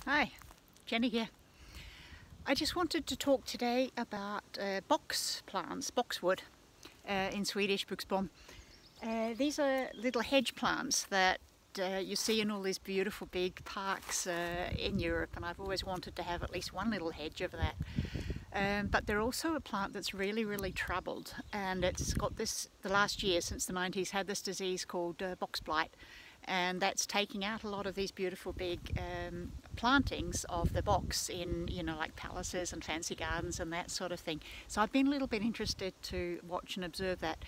Hi, Jenny here. I just wanted to talk today about box plants, boxwood, in Swedish buxbom. These are little hedge plants that you see in all these beautiful big parks in Europe, and I've always wanted to have at least one little hedge of that. But they're also a plant that's really troubled, and it's got this, the last year since the 90s, had this disease called box blight. And that's taking out a lot of these beautiful big plantings of the box in, like palaces and fancy gardens and that sort of thing. So I've been a little bit interested to watch and observe that.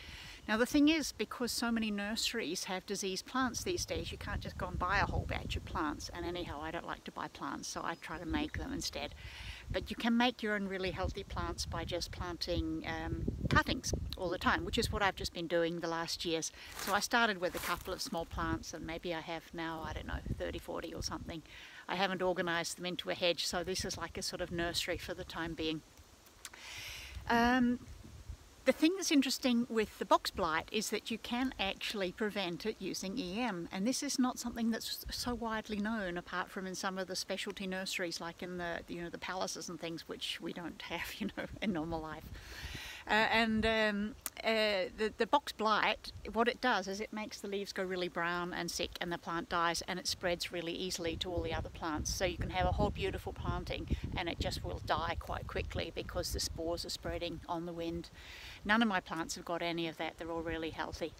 Now the thing is, because so many nurseries have diseased plants these days, you can't just go and buy a whole batch of plants. And anyhow, I don't like to buy plants, so I try to make them instead. But you can make your own really healthy plants by just planting cuttings all the time, which is what I've just been doing the last years. So I started with a couple of small plants, and maybe I have now, I don't know, 30, 40 or something. I haven't organised them into a hedge, so this is like a sort of nursery for the time being. The thing that's interesting with the box blight is that you can actually prevent it using EM, and this is not something that's so widely known, apart from in some of the specialty nurseries like in the the palaces and things, which we don't have in normal life. The box blight, what it does is it makes the leaves go really brown and sick, and the plant dies, and it spreads really easily to all the other plants. So you can have a whole beautiful planting and it just will die quite quickly because the spores are spreading on the wind. None of my plants have got any of that. They're all really healthy.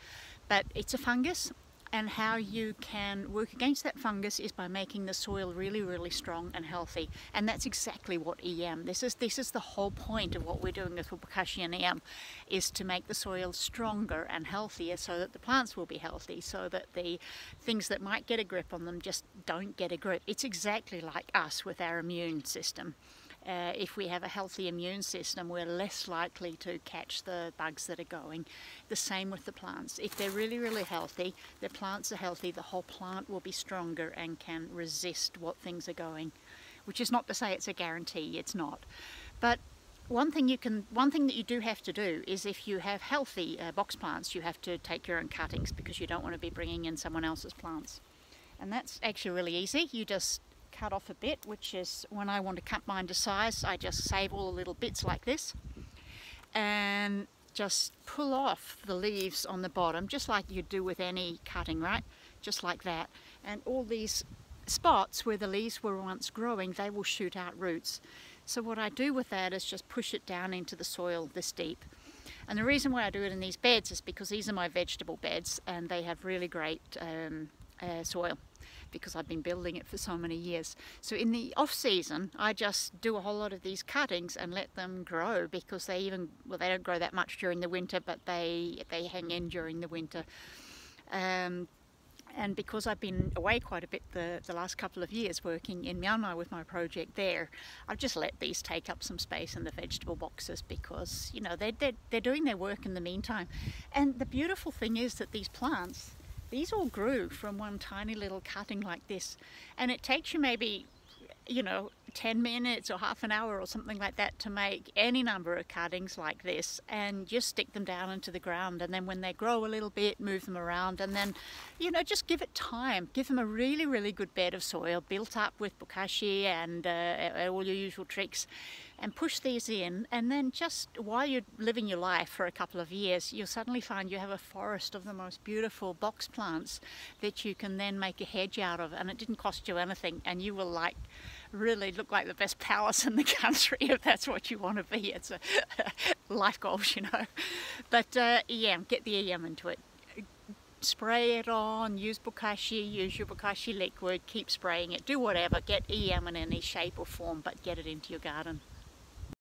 But it's a fungus, and how you can work against that fungus is by making the soil really strong and healthy. And that's exactly what EM, this is the whole point of what we're doing with Bokashi and EM, is to make the soil stronger and healthier so that the plants will be healthy, so that the things that might get a grip on them just don't get a grip. It's exactly like us with our immune system. If we have a healthy immune system, we're less likely to catch the bugs that are going. The same with the plants. If they're really healthy, the plants are healthy, the whole plant will be stronger and can resist what things are going. Which is not to say it's a guarantee, it's not. But one thing that you do have to do is, if you have healthy box plants, you have to take your own cuttings, because you don't want to be bringing in someone else's plants. And that's actually really easy. You just cut off a bit, which is, when I want to cut mine to size, I just save all the little bits like this and just pull off the leaves on the bottom, just like you do with any cutting, right? Just like that. And all these spots where the leaves were once growing, they will shoot out roots. So what I do with that is just push it down into the soil this deep. And the reason why I do it in these beds is because these are my vegetable beds, and they have really great soil, because I've been building it for so many years. So in the off season, I just do a whole lot of these cuttings and let them grow, because they don't grow that much during the winter, but they hang in during the winter. And because I've been away quite a bit the last couple of years working in Myanmar with my project there, I've just let these take up some space in the vegetable boxes, because they're doing their work in the meantime. And the beautiful thing is that these plants, these all grew from one tiny little cutting like this, and it takes you maybe 10 minutes or half an hour or something like that to make any number of cuttings like this, and just stick them down into the ground. And then when they grow a little bit, move them around, and then just give it time. Give them a really good bed of soil built up with bokashi and all your usual tricks, and push these in. And then just while you're living your life for a couple of years, you'll suddenly find you have a forest of the most beautiful box plants that you can then make a hedge out of, and it didn't cost you anything, and you will really look like the best palace in the country if that's what you want to be. It's a life goals, But EM, get the EM into it. Spray it on, use bokashi, use your bokashi liquid, keep spraying it, do whatever, get EM in any shape or form, but get it into your garden.